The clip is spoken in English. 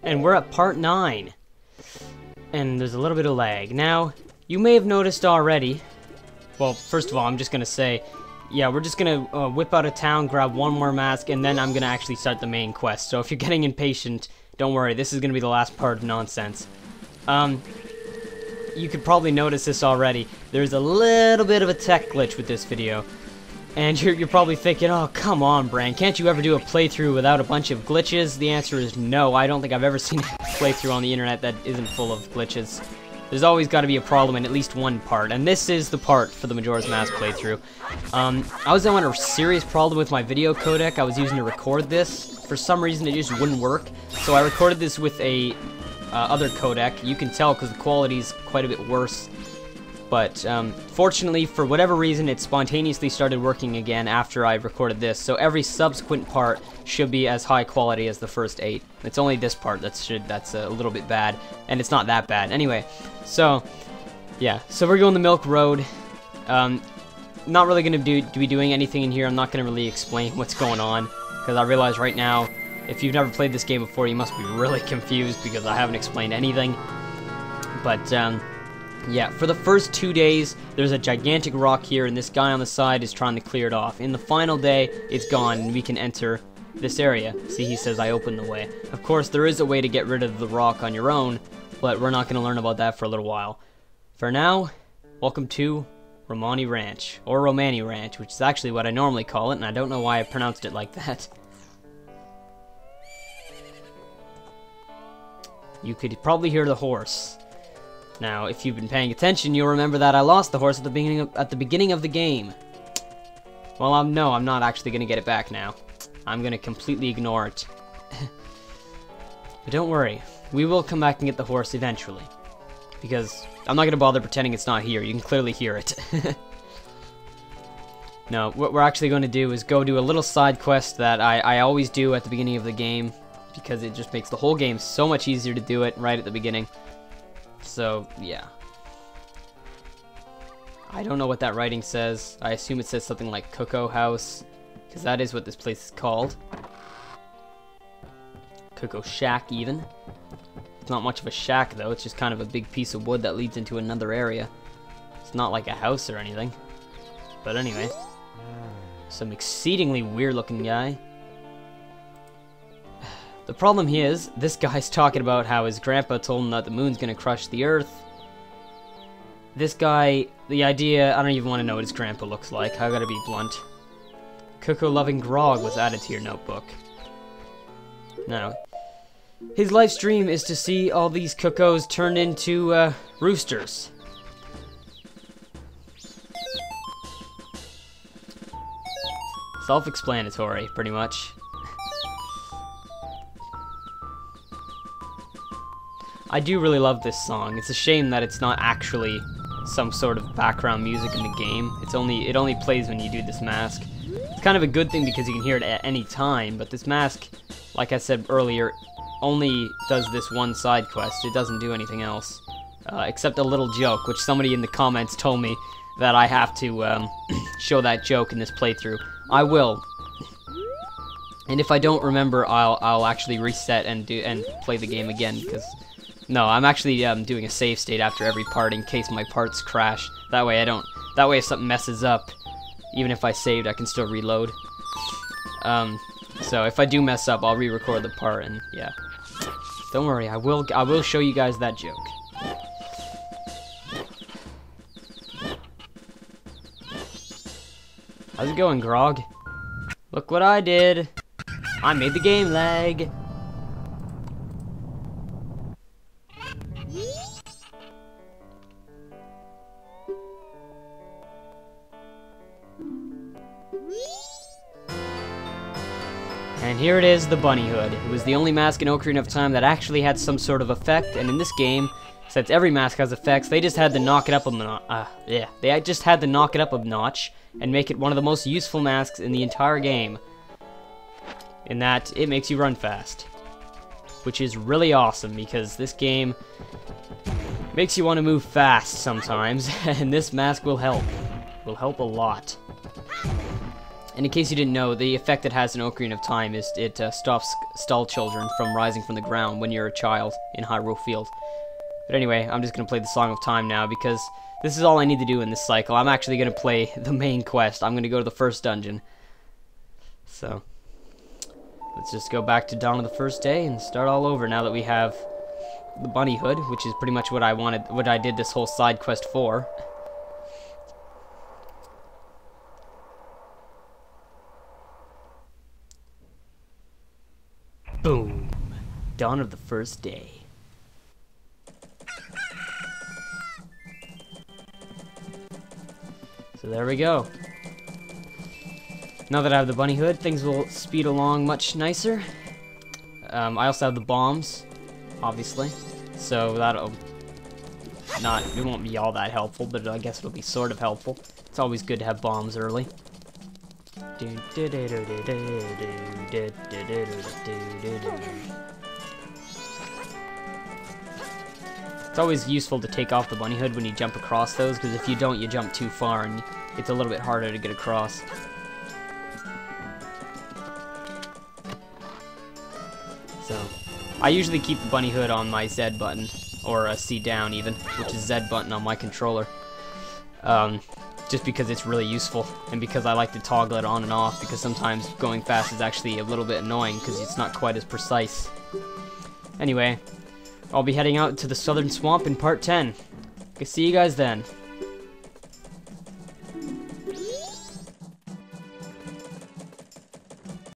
And we're at part 9. And there's a little bit of lag. Now, you may have noticed already. Well, first of all, I'm just gonna say, yeah, we're just gonna whip out of town, grab one more mask, and then I'm gonna actually start the main quest. So if you're getting impatient, don't worry, this is gonna be the last part of nonsense. You could probably notice this already. There's a little bit of a tech glitch with this video. And you're probably thinking, oh, come on, Bran, can't you ever do a playthrough without a bunch of glitches? The answer is no. I don't think I've ever seen a playthrough on the internet that isn't full of glitches. There's always got to be a problem in at least one part, and this is the part for the Majora's Mask playthrough. I was having a serious problem with my video codec I was using to record this. For some reason, it just wouldn't work, so I recorded this with a other codec. You can tell because the quality's quite a bit worse. But fortunately, for whatever reason, it spontaneously started working again after I recorded this. So every subsequent part should be as high quality as the first 8. It's only this part that's a little bit bad, and it's not that bad. Anyway, so yeah, so we're going the Milk Road. Not really going to be doing anything in here. I'm not going to really explain what's going on because I realize right now, if you've never played this game before, you must be really confused because I haven't explained anything. But yeah, for the first 2 days, there's a gigantic rock here, and this guy on the side is trying to clear it off. In the final day, it's gone, and we can enter this area. See, he says I opened the way. Of course, there is a way to get rid of the rock on your own, but we're not going to learn about that for a little while. For now, welcome to Romani Ranch, or Romani Ranch, which is actually what I normally call it, and I don't know why I pronounced it like that. You could probably hear the horse. Now, if you've been paying attention, you'll remember that I lost the horse at the beginning of the game. Well, I'm not actually going to get it back now. I'm going to completely ignore it. But don't worry, we will come back and get the horse eventually. Because I'm not going to bother pretending it's not here. You can clearly hear it. No, what we're actually going to do is go do a little side quest that I always do at the beginning of the game. Because it just makes the whole game so much easier to do it right at the beginning. So, yeah. I don't know what that writing says. I assume it says something like Cocoa House, because that is what this place is called. Cocoa Shack, even. It's not much of a shack, though. It's just kind of a big piece of wood that leads into another area. It's not like a house or anything. But anyway. Some exceedingly weird-looking guy. The problem here is, this guy's talking about how his grandpa told him that the moon's gonna crush the earth. This guy, the idea, I don't even want to know what his grandpa looks like, I gotta be blunt. Cocoa-loving grog was added to your notebook. Now, his life's dream is to see all these cocos turned into, roosters. Self-explanatory, pretty much. I do really love this song. It's a shame that it's not actually some sort of background music in the game. It only plays when you do this mask. It's kind of a good thing because you can hear it at any time, but this mask, like I said earlier, only does this one side quest. It doesn't do anything else. Except a little joke, which somebody in the comments told me that I have to show that joke in this playthrough. I will. And if I don't remember, I'll actually reset and play the game again, because no, I'm actually doing a save state after every part in case my parts crash. That way if something messes up, even if I saved, I can still reload. So if I do mess up, I'll re-record the part, and yeah. Don't worry, I will show you guys that joke. How's it going, Grog? Look what I did! I made the game lag! And here it is, the Bunny Hood. It was the only mask in Ocarina of Time that actually had some sort of effect, and in this game, since every mask has effects, they just had to knock it up a notch and make it one of the most useful masks in the entire game. In that, it makes you run fast. Which is really awesome, because this game makes you want to move fast sometimes, and this mask will help. Will help a lot. And in case you didn't know, the effect it has in Ocarina of Time is it stops stall children from rising from the ground when you're a child in Hyrule Field. But anyway, I'm just going to play the Song of Time now because this is all I need to do in this cycle. I'm actually going to play the main quest. I'm going to go to the first dungeon. So, let's just go back to Dawn of the First Day and start all over now that we have the bunny hood, which is pretty much what I wanted, what I did this whole side quest for. Boom. Dawn of the First Day. So there we go. Now that I have the bunny hood, things will speed along much nicer. I also have the bombs, obviously. So that'll it won't be all that helpful, but I guess it'll be sort of helpful. It's always good to have bombs early. It's always useful to take off the bunny hood when you jump across those, because if you don't, you jump too far and it's a little bit harder to get across. So, I usually keep the bunny hood on my Z button, or a C down even, which is Z button on my controller. Just because it's really useful, and because I like to toggle it on and off, because sometimes going fast is actually a little bit annoying because it's not quite as precise. Anyway, I'll be heading out to the Southern Swamp in part 10. Okay, see you guys then.